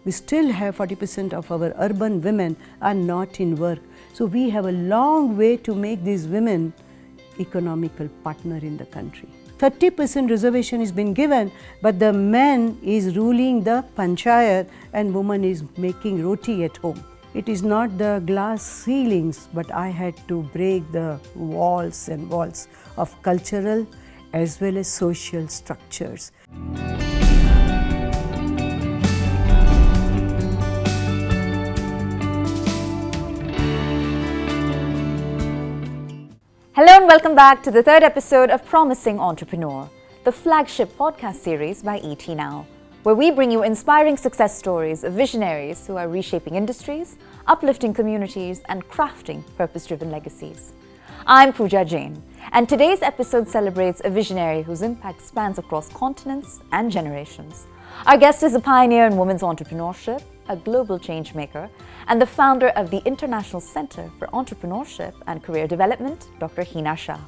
We still have 40% of our urban women are not in work. So we have a long way to make these women economical partner in the country. 30% reservation is been given, but the man is ruling the panchayat and woman is making roti at home. It is not the glass ceilings, but I had to break the walls and walls of cultural as well as social structures. Hello and welcome back to the third episode of Promising Entrepreneur, the flagship podcast series by ET Now, where we bring you inspiring success stories of visionaries who are reshaping industries, uplifting communities, and crafting purpose-driven legacies. I'm Pooja Jain, and today's episode celebrates a visionary whose impact spans across continents and generations. Our guest is a pioneer in women's entrepreneurship, a global change maker, and the founder of the International Center for Entrepreneurship and Career Development, Dr. Hina Shah.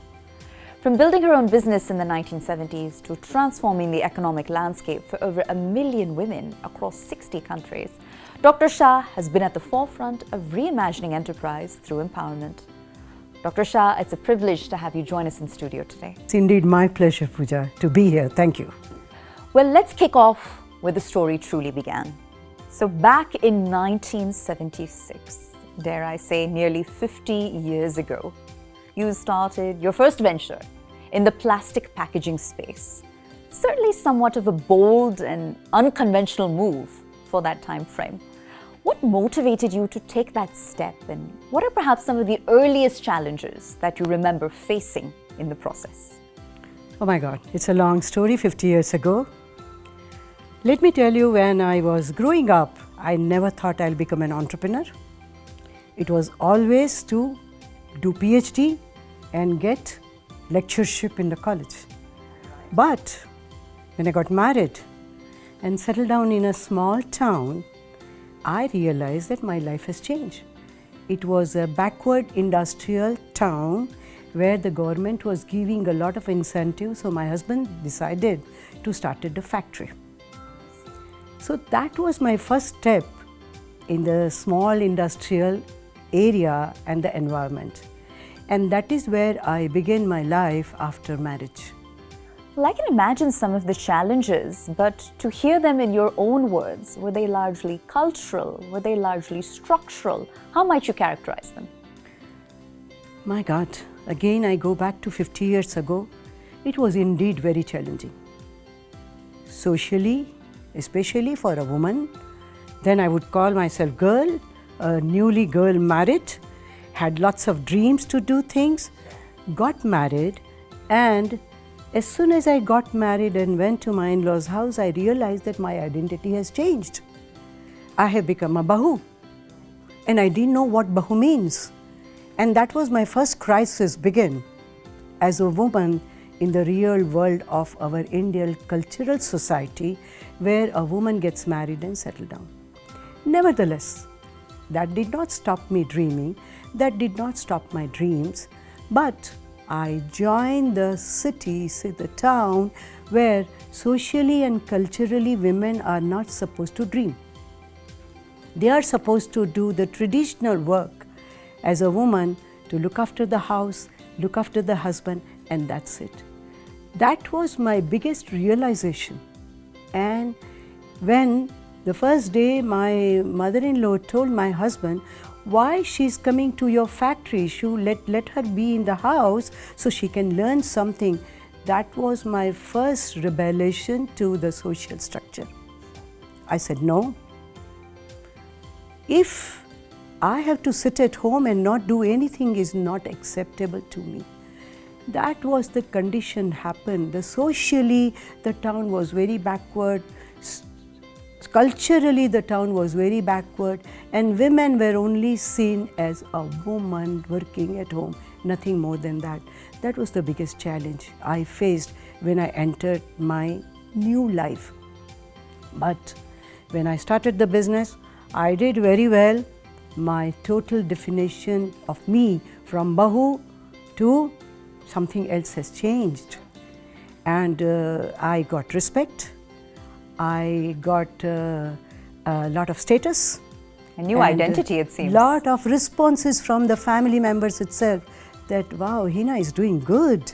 From building her own business in the 1970s to transforming the economic landscape for over 1 million women across 60 countries, Dr. Shah has been at the forefront of reimagining enterprise through empowerment. Dr. Shah, it's a privilege to have you join us in studio today. It's indeed my pleasure, Pooja, to be here. Thank you. Well, let's kick off where the story truly began. So back in 1976, dare I say nearly 50 years ago, you started your first venture in the plastic packaging space. Certainly somewhat of a bold and unconventional move for that time frame. What motivated you to take that step, and what are perhaps some of the earliest challenges that you remember facing in the process? Oh my God, it's a long story, 50 years ago. Let me tell you, when I was growing up, I never thought I'll become an entrepreneur. It was always to do PhD and get lectureship in the college. But when I got married and settled down in a small town, I realized that my life has changed. It was a backward industrial town where the government was giving a lot of incentives, so my husband decided to start a factory. So that was my first step in the small industrial area and the environment. And that is where I began my life after marriage. Well, I can imagine some of the challenges, but to hear them in your own words, were they largely cultural? Were they largely structural? How might you characterize them? My God, again I go back to 50 years ago. It was indeed very challenging. Socially, especially for a woman. Then I would call myself girl, a newly girl married, had lots of dreams to do things, got married, and as soon as I got married and went to my in-laws' house, I realized that my identity has changed. I have become a bahu, and I didn't know what bahu means. And that was my first crisis begin as a woman in the real world of our Indian cultural society, where a woman gets married and settled down. Nevertheless, that did not stop me dreaming, that did not stop my dreams, but I joined the city, the town, where socially and culturally women are not supposed to dream. They are supposed to do the traditional work as a woman, to look after the house, look after the husband, and that's it. That was my biggest realization. And when the first day my mother-in-law told my husband, why she's coming to your factory, let her be in the house so she can learn something. That was my first rebellion to the social structure. I said, no. If I have to sit at home and not do anything is not acceptable to me. That was the condition happened. Socially, the town was very backward. Culturally, the town was very backward, and women were only seen as a woman working at home, nothing more than that. That was the biggest challenge I faced when I entered my new life. But when I started the business, I did very well. My total definition of me from bahu to something else has changed. And I got respect. I got a lot of status. A new identity, it seems. Lot of responses from the family members itself that, wow, Hina is doing good.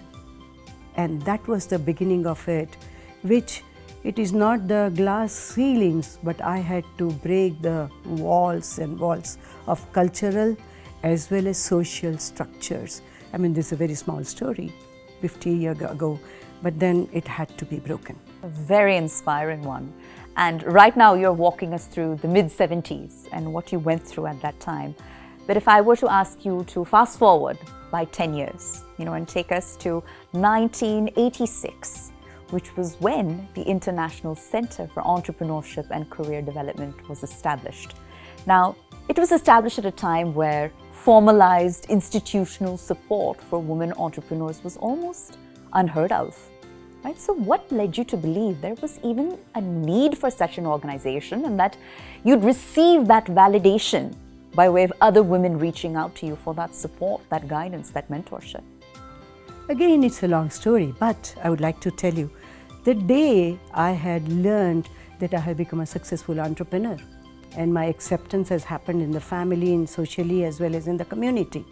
And that was the beginning of it, which it is not the glass ceilings, but I had to break the walls and walls of cultural as well as social structures. I mean, this is a very small story, 50 years ago, but then it had to be broken. A very inspiring one. And right now you're walking us through the mid-70s and what you went through at that time. But if I were to ask you to fast forward by 10 years, and take us to 1986, which was when the International Center for Entrepreneurship and Career Development was established. Now, it was established at a time where formalized institutional support for women entrepreneurs was almost unheard of. Right? So what led you to believe there was even a need for such an organization and that you'd receive that validation by way of other women reaching out to you for that support, that guidance, that mentorship? Again, it's a long story, but I would like to tell you, the day I had learned that I had become a successful entrepreneur and my acceptance has happened in the family and socially as well as in the community,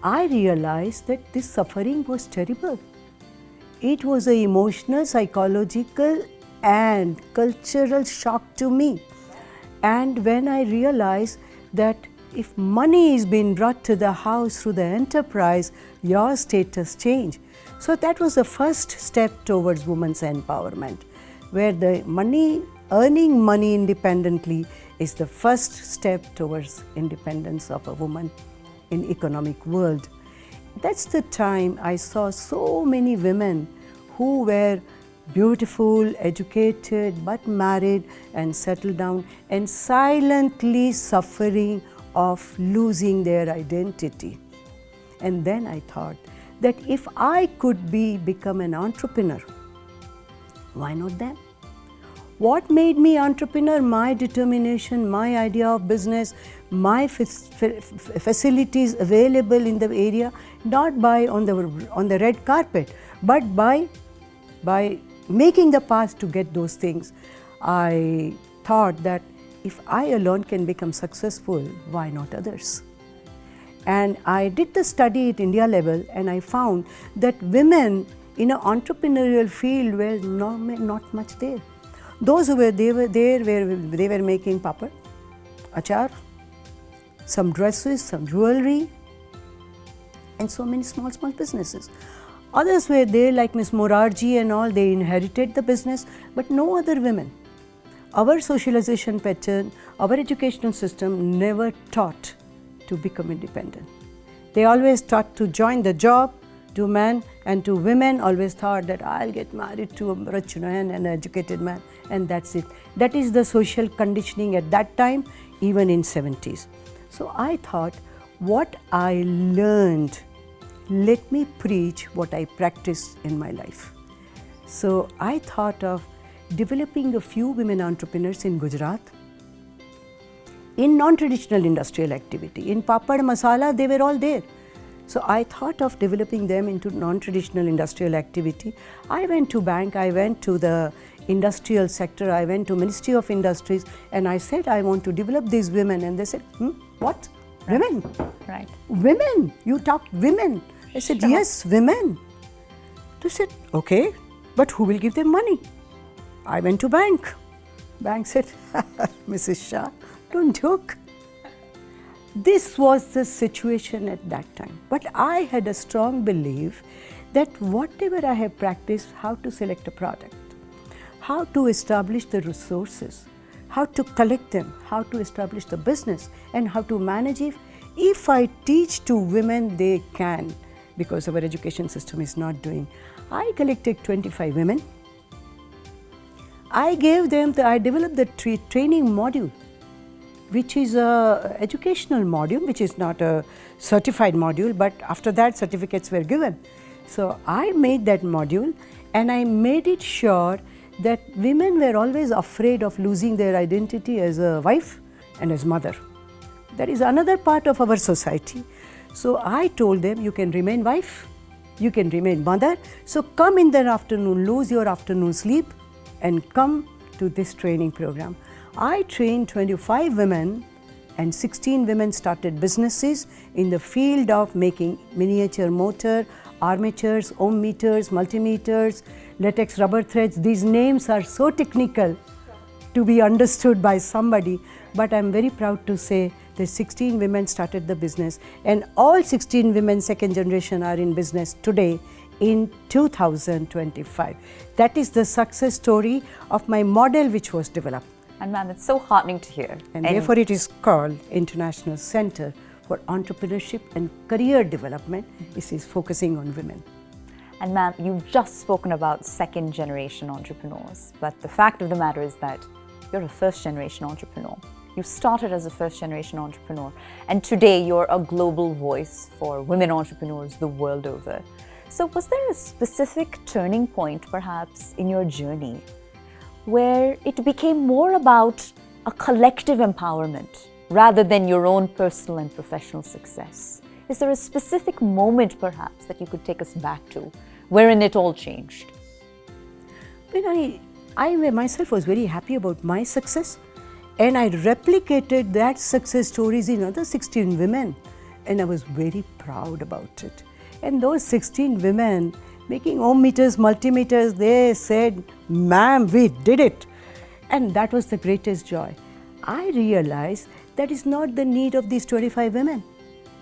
I realized that this suffering was terrible. It was an emotional, psychological and cultural shock to me. And when I realized that if money is being brought to the house through the enterprise, your status change. So that was the first step towards women's empowerment, where the earning money independently is the first step towards independence of a woman in economic world. That's the time I saw so many women who were beautiful, educated, but married and settled down and silently suffering of losing their identity. And then I thought that if I could become an entrepreneur, why not them? What made me entrepreneur? My determination, my idea of business, my facilities available in the area, not by on the red carpet, but by making the path to get those things. I thought that if I alone can become successful, why not others? And I did the study at India level and I found that women in an entrepreneurial field were not much there. Those who were there, they were making papad, achar, some dresses, some jewelry, and so many small businesses. Others were there like Miss Morarji and all, they inherited the business, but no other women. Our socialization pattern, our educational system never taught to become independent. They always taught to join the job, to men, and to women always thought that I'll get married to a rich man and an educated man, and that's it. That is the social conditioning at that time, even in 70s. So I thought, what I learned, let me preach what I practiced in my life. So I thought of developing a few women entrepreneurs in Gujarat, in non-traditional industrial activity. In papad, masala, they were all there. So I thought of developing them into non-traditional industrial activity. I went to bank, I went to the industrial sector, I went to Ministry of Industries, and I said, I want to develop these women. And they said, what? Right. Women? Right. Women? You talk women? I said, sure. Yes, women. They said, okay, but who will give them money? I went to bank. Bank said, Mrs. Shah, don't joke. This was the situation at that time. But I had a strong belief that whatever I have practiced, how to select a product, how to establish the resources, how to collect them, how to establish the business, and how to manage it. If I teach to women, they can, because our education system is not doing. I collected 25 women. I developed the training module, which is an educational module, which is not a certified module, but after that certificates were given. So I made that module and I made it sure that women were always afraid of losing their identity as a wife and as mother. That is another part of our society. So I told them, you can remain wife, you can remain mother. So come in the afternoon, lose your afternoon sleep and come to this training program. I trained 25 women and 16 women started businesses in the field of making miniature motor, armatures, ohm meters, multimeters, latex rubber threads. These names are so technical to be understood by somebody, but I'm very proud to say that 16 women started the business, and all 16 women second generation are in business today in 2025. That is the success story of my model which was developed. And ma'am, it's so heartening to hear. And therefore it is called International Center for Entrepreneurship and Career Development. This is focusing on women. And ma'am, you've just spoken about second generation entrepreneurs, but the fact of the matter is that you're a first generation entrepreneur. You started as a first generation entrepreneur, and today you're a global voice for women entrepreneurs the world over. So was there a specific turning point perhaps in your journey where it became more about a collective empowerment rather than your own personal and professional success? Is there a specific moment perhaps that you could take us back to wherein it all changed? When I myself was very happy about my success, and I replicated that success stories in other 16 women, and I was very proud about it. And those 16 women making ohm meters, multimeters, they said, "Ma'am, we did it." And that was the greatest joy. I realized that is not the need of these 25 women.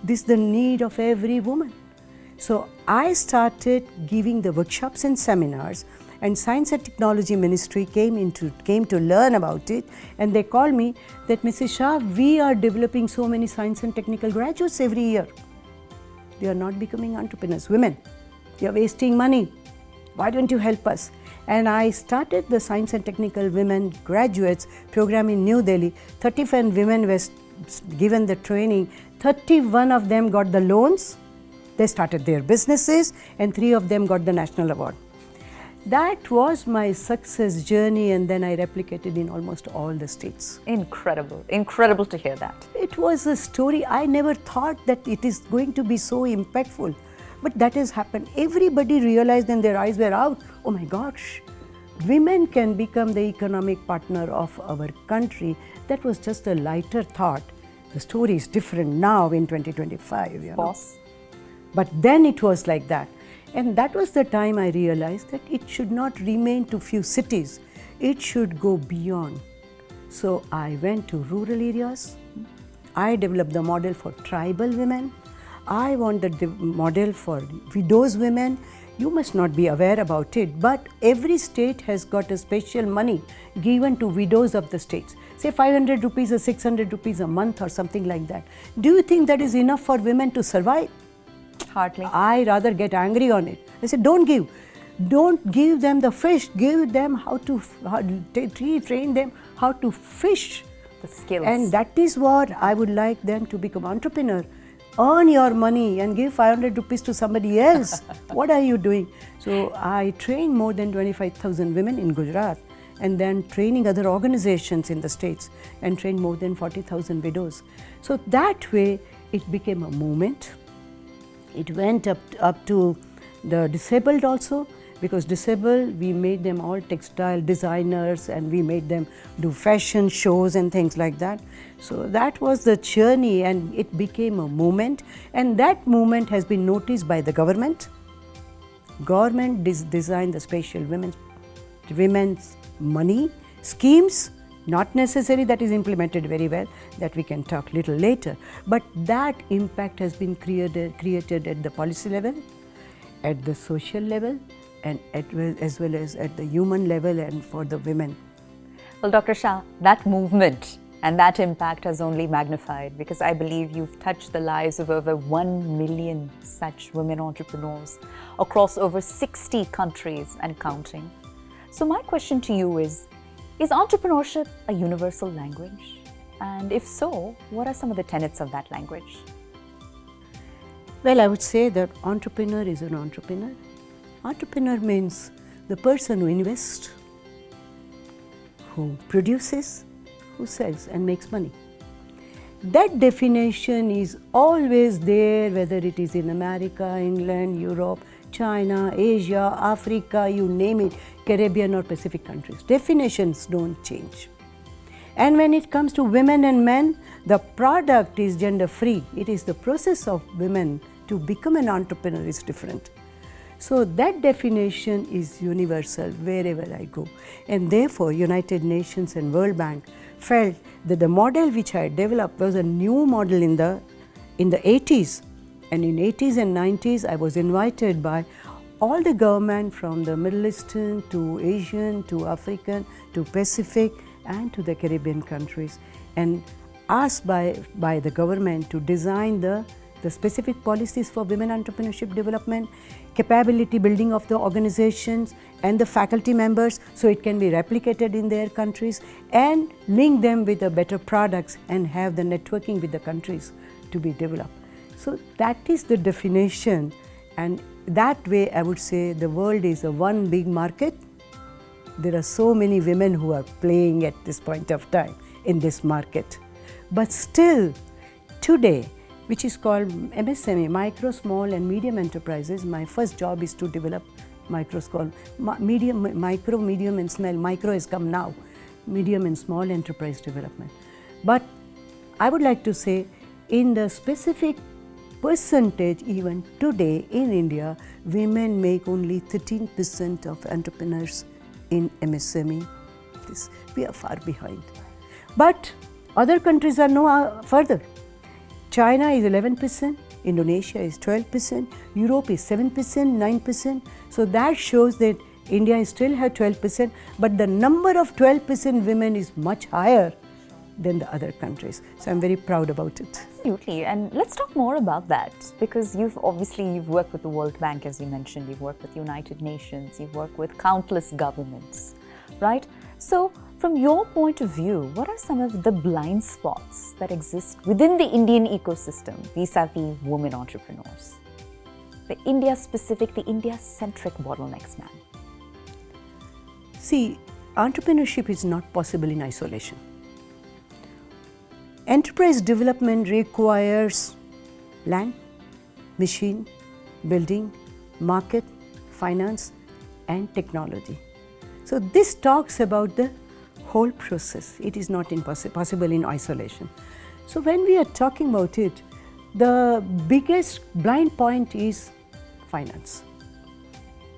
This is the need of every woman. So I started giving the workshops and seminars, and Science and Technology Ministry came to learn about it, and they called me that, "Mrs. Shah, we are developing so many science and technical graduates every year. They are not becoming entrepreneurs. Women, you are wasting money. Why don't you help us?" And I started the Science and Technical Women Graduates program in New Delhi. 35 women were given the training. 31 of them got the loans. They started their businesses, and 3 of them got the national award. That was my success journey, and then I replicated in almost all the states. Incredible, incredible to hear that. It was a story. I never thought that it is going to be so impactful, but that has happened. Everybody realized and their eyes were out. Oh my gosh, women can become the economic partner of our country. That was just a lighter thought. The story is different now in 2025. Of course. But then it was like that. And that was the time I realized that it should not remain to few cities. It should go beyond. So I went to rural areas. I developed the model for tribal women. I wanted the model for widows women. You must not be aware about it, but every state has got a special money given to widows of the states. Say 500 rupees or 600 rupees a month or something like that. Do you think that is enough for women to survive? Hardly. I rather get angry on it. I said, don't give. Don't give them the fish. Give them train them how to fish. The skills. And that is what I would like them to become entrepreneur. Earn your money and give 500 rupees to somebody else. What are you doing? So I trained more than 25,000 women in Gujarat, and then training other organizations in the states, and trained more than 40,000 widows. So that way it became a movement. It went up to the disabled also, because disabled, we made them all textile designers, and we made them do fashion shows and things like that. So that was the journey, and it became a movement, and that movement has been noticed by the government. Government designed the special women's money schemes. Not necessary that is implemented very well, that we can talk little later, but that impact has been created at the policy level, at the social level, and as well as at the human level and for the women. Well, Dr. Shah, that movement and that impact has only magnified, because I believe you've touched the lives of over 1 million such women entrepreneurs across over 60 countries and counting. So my question to you is entrepreneurship a universal language? And if so, what are some of the tenets of that language? Well, I would say that entrepreneur is an entrepreneur. Entrepreneur means the person who invests, who produces, who sells and makes money. That definition is always there, whether it is in America, England, Europe, China, Asia, Africa, you name it, Caribbean or Pacific countries. Definitions don't change. And when it comes to women and men, the product is gender free. It is the process of women to become an entrepreneur is different. So that definition is universal wherever I go. And therefore, United Nations and World Bank felt that the model which I developed was a new model in the 80s. And in 80s and 90s, I was invited by all the government from the Middle Eastern to Asian to African to Pacific and to the Caribbean countries, and asked by the government to design the specific policies for women entrepreneurship development, capability building of the organizations and the faculty members so it can be replicated in their countries, and link them with the better products and have the networking with the countries to be developed. So that is the definition, and that way I would say the world is a one big market. There are so many women who are playing at this point of time in this market. But still today, which is called MSME, micro, small and medium enterprises, my first job is to develop micro, medium and small. Micro has come now, medium and small enterprise development. But I would like to say in the specific percentage, even today in India, women make only 13% of entrepreneurs in MSME. We are far behind. But other countries are no further. China is 11%, Indonesia is 12%, Europe is 7%, 9%. So that shows that India still has 12%, but the number of 12% women is much higher than the other countries. So I'm very proud about it. Absolutely, and let's talk more about that, because you've worked with the World Bank, as you mentioned, you've worked with United Nations, you've worked with countless governments, right? So from your point of view, what are some of the blind spots that exist within the Indian ecosystem vis-a-vis women entrepreneurs? The India-specific, the India-centric bottlenecks, ma'am. See, entrepreneurship is not possible in isolation. Enterprise development requires land, machine, building, market, finance and technology. So this talks about the whole process. It is not possible in isolation. So when we are talking about it, the biggest blind point is finance.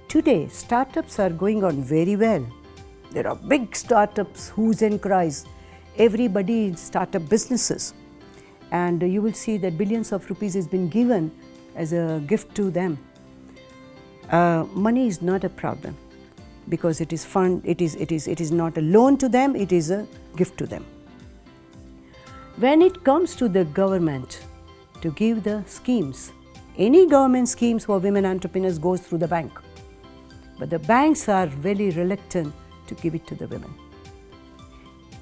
Today, startups are going on very well. There are big startups, who's and cries. Everybody in startup businesses, and you will see that billions of rupees has been given as a gift to them. Money is not a problem because it is fund. It is not a loan to them. It is a gift to them. When it comes to the government to give the schemes, any government schemes for women entrepreneurs goes through the bank, but the banks are very reluctant to give it to the women.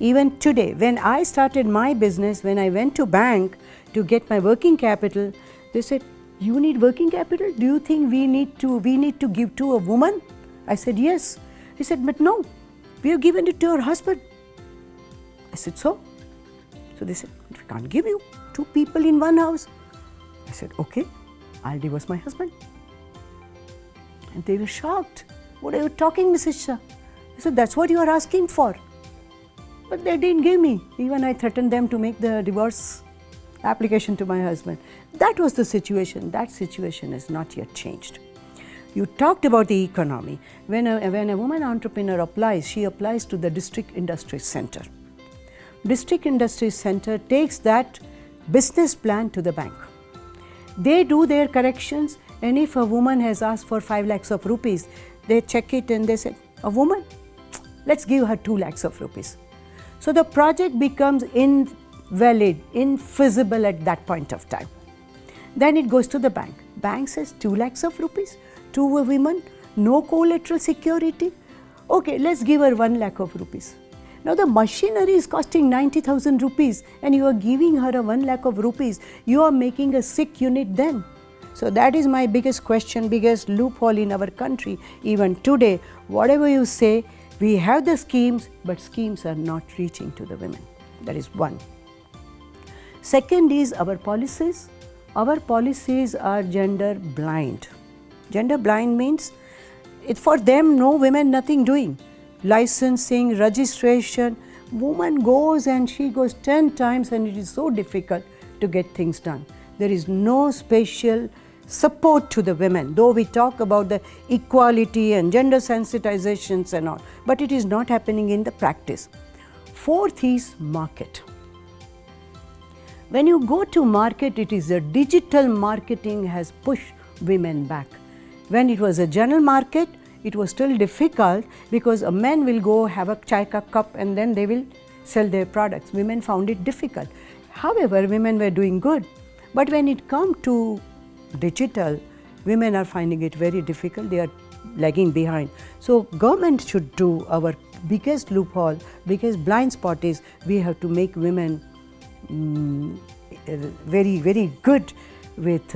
Even today, when I started my business, when I went to bank to get my working capital, they said, "You need working capital? Do you think we need to give to a woman?" I said, "Yes." He said, "But no, we have given it to her husband." I said, "So?" So they said, "We can't give you two people in one house." I said, "Okay, I'll divorce my husband." And they were shocked. "What are you talking, Mrs. Shah?" I said, "That's what you are asking for." But they didn't give me. Even I threatened them to make the divorce application to my husband. That was the situation. That situation has not yet changed. You talked about the economy. When a woman entrepreneur applies, she applies to the District Industry Center. District Industry Center takes that business plan to the bank. They do their corrections, and if a woman has asked for 5 lakhs of rupees, they check it and they say, "A woman? Let's give her 2 lakhs of rupees." So the project becomes invalid, infeasible at that point of time. Then it goes to the bank. Bank says 2 lakhs of rupees to a woman, no collateral security. Okay, let's give her 1 lakh of rupees. Now the machinery is costing 90,000 rupees and you are giving her a 1 lakh of rupees. You are making a sick unit then. So that is my biggest question, biggest loophole in our country. Even today, whatever you say, we have the schemes, but schemes are not reaching to the women. That is one. Second is our policies. Our policies are gender blind. Gender blind means for them, no women, nothing doing. Licensing, registration, Woman goes and she goes 10 times and it is so difficult to get things done. There is no special support to the women, though we talk about the equality and gender sensitizations and all, but it is not happening in the practice. Fourth is market. When you go to market, it is the digital marketing has pushed women back. When it was a general market, it was still difficult because a man will go have a chai ka cup and then they will sell their products. Women found it difficult. However, women were doing good. But when it comes to digital, women are finding it very difficult. They are lagging behind. So government should do. Our biggest loophole, biggest blind spot is we have to make women very, very good with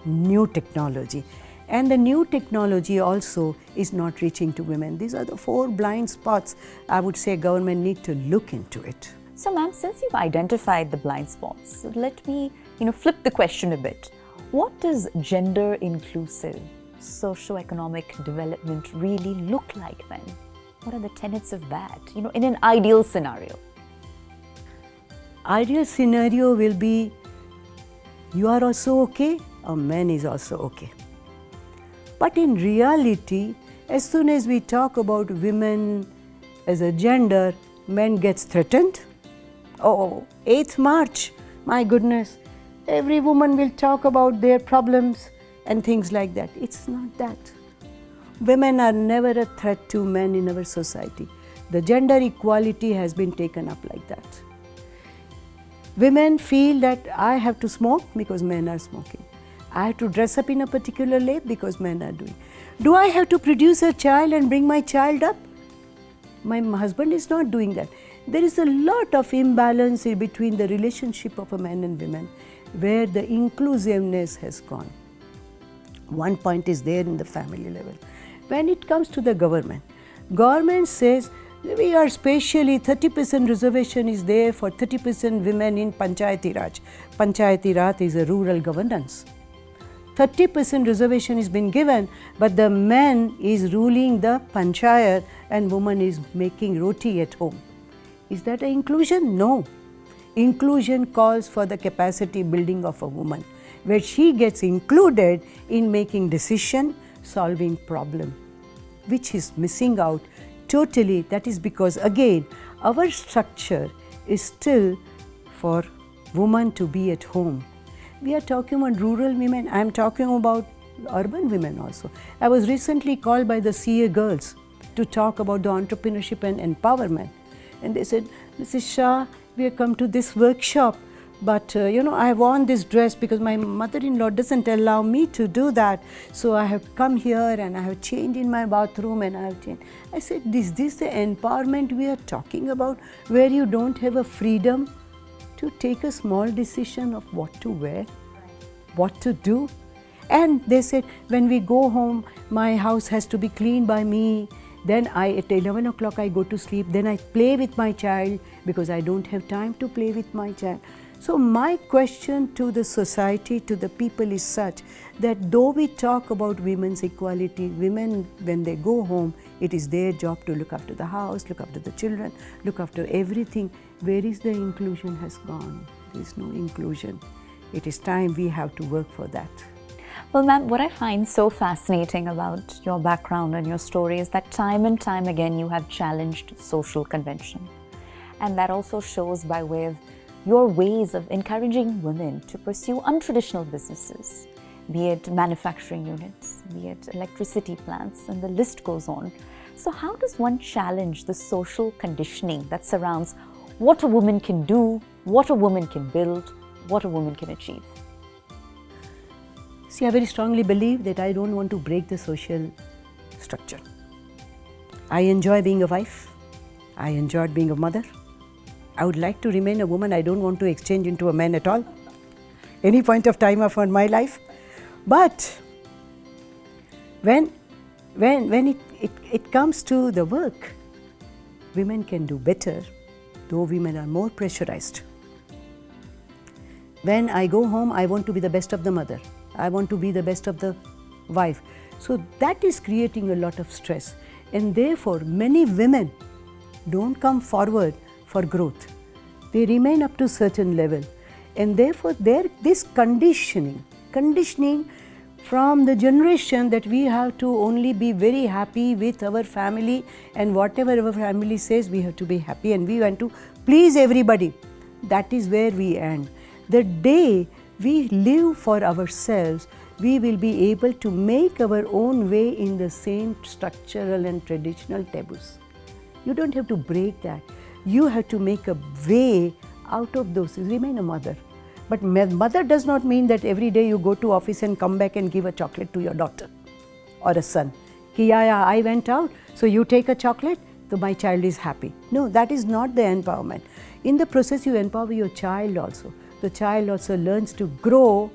new technology. And the new technology also is not reaching to women. These are the 4 blind spots. I would say government need to look into it. So ma'am, since you've identified the blind spots, let me flip the question a bit. What does gender inclusive socio-economic development really look like then? What are the tenets of that, in an ideal scenario? Ideal scenario will be you are also okay, a man is also okay. But in reality, as soon as we talk about women as a gender, men gets threatened. Oh, 8th March, my goodness, every woman will talk about their problems and things like that. It's not that. Women are never a threat to men in our society. The gender equality has been taken up like that. Women feel that I have to smoke because men are smoking. I have to dress up in a particular way because men are doing. Do I have to produce a child and bring my child up? My husband is not doing that. There is a lot of imbalance between the relationship of a man and women where the inclusiveness has gone. One point is there in the family level. When it comes to the government says we are specially 30% reservation is there for 30% women in Panchayati Raj. Panchayati Raj is a rural governance. 30% reservation is been given, but the man is ruling the panchayat and woman is making roti at home. Is that an inclusion? No. Inclusion calls for the capacity building of a woman, where she gets included in making decision, solving problem, which is missing out totally. That is because again, our structure is still for woman to be at home. We are talking about rural women. I am talking about urban women also. I was recently called by the CA girls to talk about the entrepreneurship and empowerment. And they said, Mrs. Shah, we have come to this workshop, but I want this dress because my mother-in-law doesn't allow me to do that. So I have come here and I have changed in my bathroom and I have changed. I said, is this the empowerment we are talking about, where you don't have a freedom to take a small decision of what to wear, what to do? And they said, when we go home, my house has to be cleaned by me. Then at 11 o'clock I go to sleep. Then I play with my child because I don't have time to play with my child. So my question to the society, to the people is such that though we talk about women's equality, women when they go home, it is their job to look after the house, look after the children, look after everything. Where is the inclusion has gone? There is no inclusion. It is time we have to work for that. Well, ma'am, what I find so fascinating about your background and your story is that time and time again you have challenged social convention. And that also shows by way of your ways of encouraging women to pursue untraditional businesses, be it manufacturing units, be it electricity plants, and the list goes on. So how does one challenge the social conditioning that surrounds what a woman can do, what a woman can build, what a woman can achieve? See, I very strongly believe that I don't want to break the social structure. I enjoy being a wife. I enjoyed being a mother. I would like to remain a woman. I don't want to exchange into a man at all, any point of time of my life. But when it comes to the work, women can do better, though women are more pressurized. When I go home, I want to be the best of the mother. I want to be the best of the wife. So that is creating a lot of stress. And therefore, many women don't come forward for growth. They remain up to certain level, and therefore this conditioning from the generation that we have to only be very happy with our family, and whatever our family says we have to be happy and we want to please everybody. That is where we end. The day we live for ourselves, we will be able to make our own way in the same structural and traditional taboos. You don't have to break that. You have to make a way out of those. Remain a mother. But mother does not mean that every day you go to office and come back and give a chocolate to your daughter or a son. Ki yeah, I went out, so you take a chocolate, so my child is happy. No, that is not the empowerment. In the process, you empower your child also. The child also learns to grow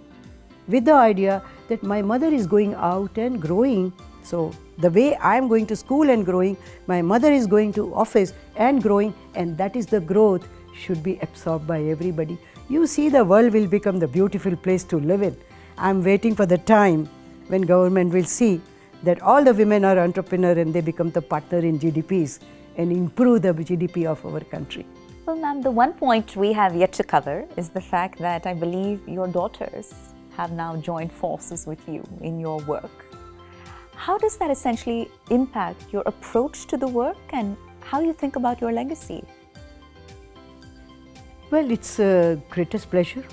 with the idea that my mother is going out and growing. So the way I am going to school and growing, my mother is going to office and growing, and that is the growth should be absorbed by everybody. You see, the world will become the beautiful place to live in. I am waiting for the time when government will see that all the women are entrepreneurs and they become the partner in GDPs and improve the GDP of our country. Well, ma'am, the one point we have yet to cover is the fact that I believe your daughters have now joined forces with you in your work. How does that essentially impact your approach to the work and how you think about your legacy? Well, it's a greatest pleasure.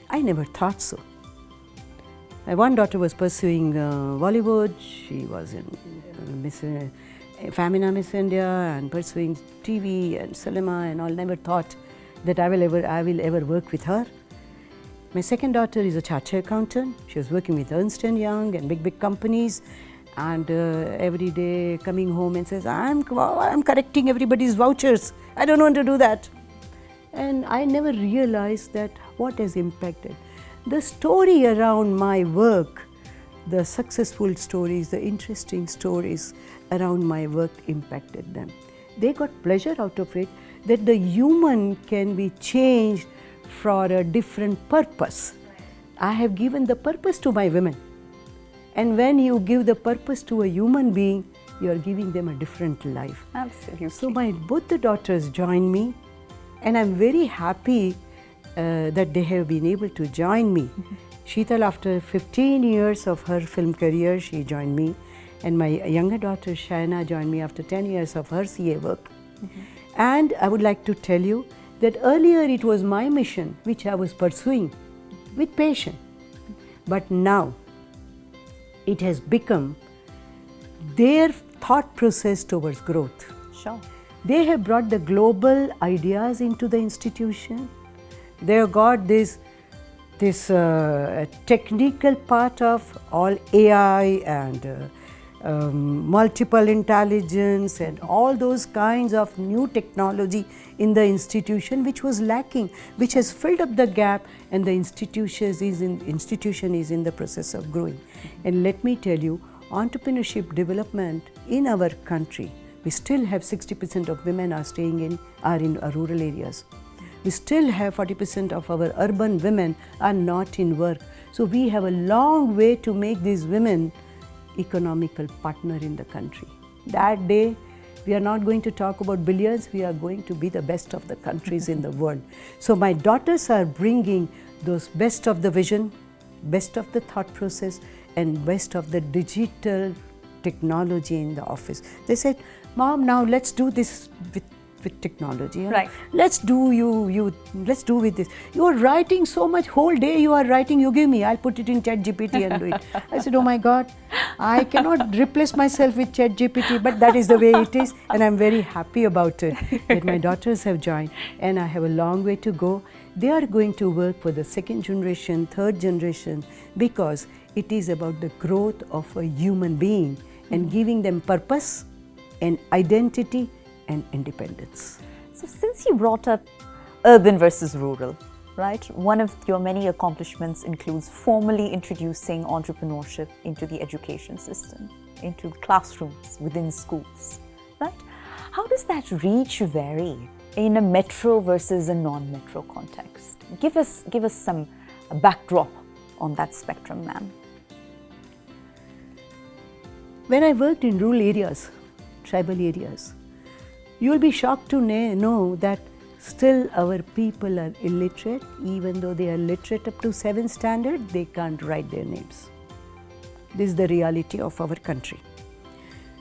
I never thought so. My one daughter was pursuing Bollywood. She was in Femina Miss India and pursuing TV and cinema and all. Never thought that I will ever work with her. My second daughter is a chartered accountant. She was working with Ernst & Young and big companies, and every day coming home and says, I'm correcting everybody's vouchers. I don't want to do that. And I never realized that what has impacted. The story around my work, the successful stories, the interesting stories around my work impacted them. They got pleasure out of it, that the human can be changed for a different purpose. I have given the purpose to my women. And when you give the purpose to a human being, you are giving them a different life. Absolutely. So both the daughters joined me, and I'm very happy that they have been able to join me. Sheetal, after 15 years of her film career, she joined me. And my younger daughter, Shaina, joined me after 10 years of her CA work. And I would like to tell you that earlier it was my mission which I was pursuing with passion. But now it has become their thought process towards growth. Sure. They have brought the global ideas into the institution. They have got this technical part of all AI and multiple intelligence and all those kinds of new technology in the institution, which was lacking, which has filled up the gap, and the institution is in the process of growing. And let me tell you, entrepreneurship development in our country, we still have 60% of women are in rural areas. We still have 40% of our urban women are not in work. So we have a long way to make these women economical partner in the country. That day, we are not going to talk about billions, we are going to be the best of the countries in the world. So my daughters are bringing those best of the vision, best of the thought process, and best of the digital technology in the office. They said, Mom, now let's do this with technology. Right. Let's do with this. You are writing so much, whole day you are writing, you give me, I'll put it in ChatGPT and do it. I said, oh my God, I cannot replace myself with ChatGPT, but that is the way it is, and I'm very happy about it that my daughters have joined, and I have a long way to go. They are going to work for the second generation, third generation, because it is about the growth of a human being and giving them purpose and identity and independence. So since you brought up urban versus rural, right, one of your many accomplishments includes formally introducing entrepreneurship into the education system, into classrooms within schools, right? How does that reach vary in a metro versus a non-metro context? Give us some backdrop on that spectrum, ma'am. When I worked in rural areas, tribal areas, you will be shocked to know that Still our people are illiterate. Even though they are literate up to 7th standard, they can't write their names. This is the reality of our country.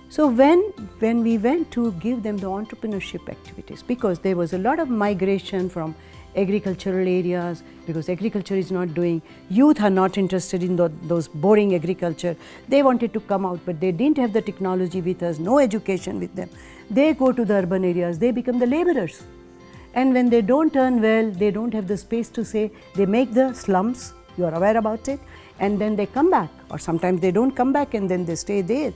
So when we went to give them the entrepreneurship activities, because there was a lot of migration from agricultural areas, because agriculture is not doing, youth are not interested in those boring agriculture. They wanted to come out, but they didn't have the technology with us, no education with them. They go to the urban areas, they become the laborers. And when they don't earn well, they don't have the space to say, they make the slums, you are aware about it, and then they come back, or sometimes they don't come back and then they stay there.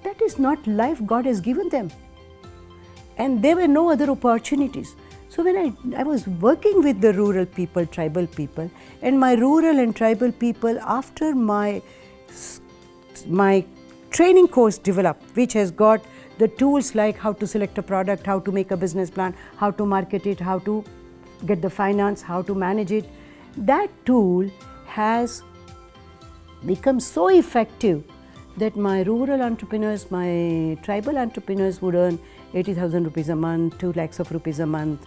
That is not life God has given them. And there were no other opportunities. So when I was working with the rural people, tribal people, and my rural and tribal people, after my training course developed, which has got the tools like how to select a product, how to make a business plan, how to market it, how to get the finance, how to manage it, that tool has become so effective that my rural entrepreneurs, my tribal entrepreneurs would earn 80,000 rupees a month, 2 lakhs of rupees a month.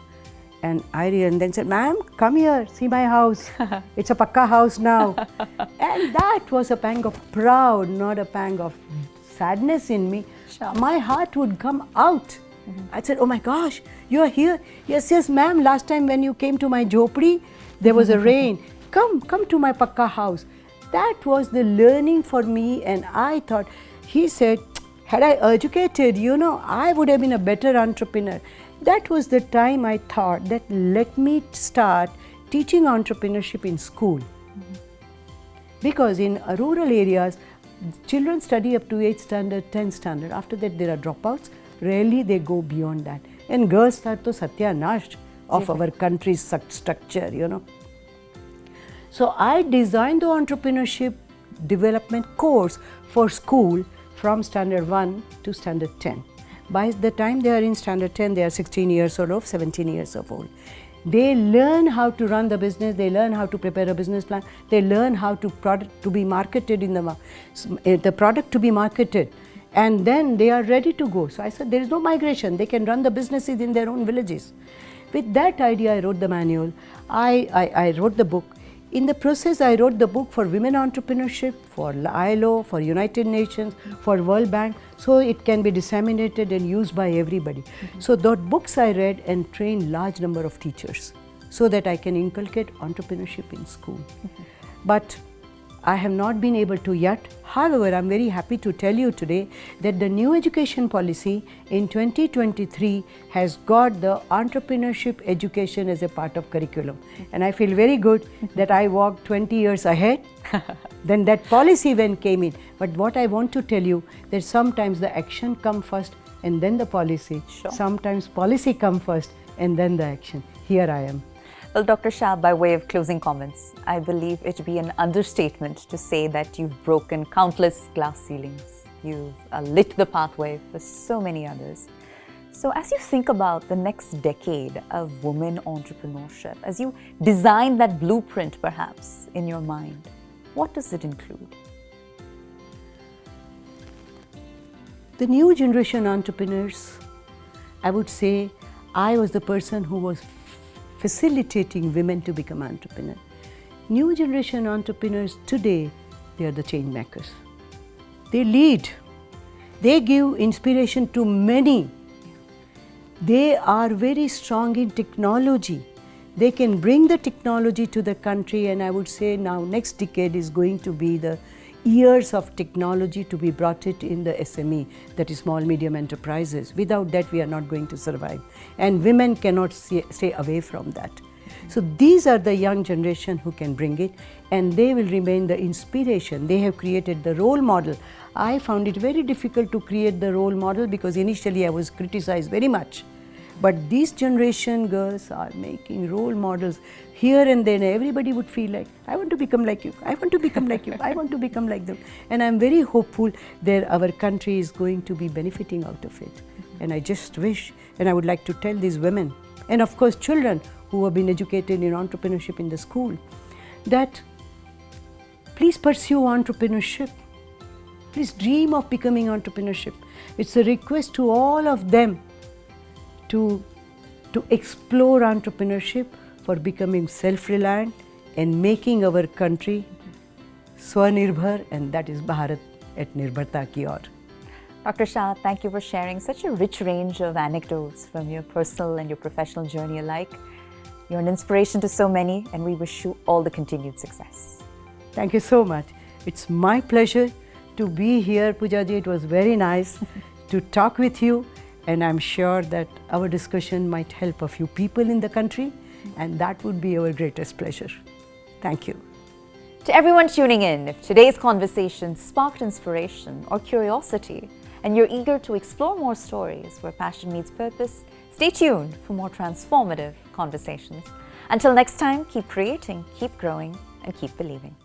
And I then said, ma'am, come here, see my house. It's a pakka house now. And that was a pang of pride, not a pang of sadness in me. Sure. My heart would come out. I said, oh my gosh, you are here. Yes, yes, ma'am, last time when you came to my jhopdi, there was a rain. Come to my pakka house. That was the learning for me, and I thought, he said, had I educated, I would have been a better entrepreneur. That was the time I thought that let me start teaching entrepreneurship in school. Because in rural areas, children study up to 8th standard, 10th standard. After that, there are dropouts. Rarely they go beyond that. And girls are to satyanash of our country's structure, So I designed the entrepreneurship development course for school from standard 1 to standard 10. By the time they are in standard 10, they are 16 years old or 17 years old. They learn how to run the business, they learn how to prepare a business plan, they learn how to product to be marketed in the product to be marketed, and then they are ready to go. So I said there is no migration, they can run the businesses in their own villages. With that idea, I wrote the manual, I wrote the book. In the process, I wrote the book for women entrepreneurship, for ILO, for United Nations, for World Bank, so it can be disseminated and used by everybody. So those books I read and trained large number of teachers so that I can inculcate entrepreneurship in school. But I have not been able to yet. However, I'm very happy to tell you today that the new education policy in 2023 has got the entrepreneurship education as a part of curriculum. And I feel very good that I walked 20 years ahead. Then that policy when came in. But what I want to tell you that sometimes the action come first and then the policy. Sure. Sometimes policy come first and then the action. Here I am. Well, Dr. Shah, by way of closing comments, I believe it to be an understatement to say that you've broken countless glass ceilings. You've lit the pathway for so many others. So as you think about the next decade of women entrepreneurship, as you design that blueprint perhaps in your mind, what does it include? The new generation entrepreneurs, I would say I was the person who was facilitating women to become entrepreneurs. New generation entrepreneurs today, they are the change makers. They lead. They give inspiration to many. They are very strong in technology. They can bring the technology to the country, and I would say now next decade is going to be the years of technology to be brought it in the SME, that is small medium enterprises. Without that we are not going to survive, and women cannot stay away from that. So these are the young generation who can bring it, and they will remain the inspiration. They have created the role model. I found it very difficult to create the role model because initially I was criticized very much. But these generation girls are making role models here and then. Everybody would feel like, I want to become like you, I want to become like you, I want to become like them. And I'm very hopeful that our country is going to be benefiting out of it. And I just wish, and I would like to tell these women, and of course children who have been educated in entrepreneurship in the school, that please pursue entrepreneurship. Please dream of becoming entrepreneurship. It's a request to all of them to to explore entrepreneurship for becoming self-reliant and making our country Swanirбhar, and that is Bharat at Nirbharta ki aur. Dr. Shah, thank you for sharing such a rich range of anecdotes from your personal and your professional journey alike. You're an inspiration to so many, and we wish you all the continued success. Thank you so much. It's my pleasure to be here, Poojaji. It was very nice to talk with you, and I'm sure that our discussion might help a few people in the country, and that would be our greatest pleasure. Thank you. To everyone tuning in, if today's conversation sparked inspiration or curiosity, and you're eager to explore more stories where passion meets purpose, stay tuned for more transformative conversations. Until next time, keep creating, keep growing, and keep believing.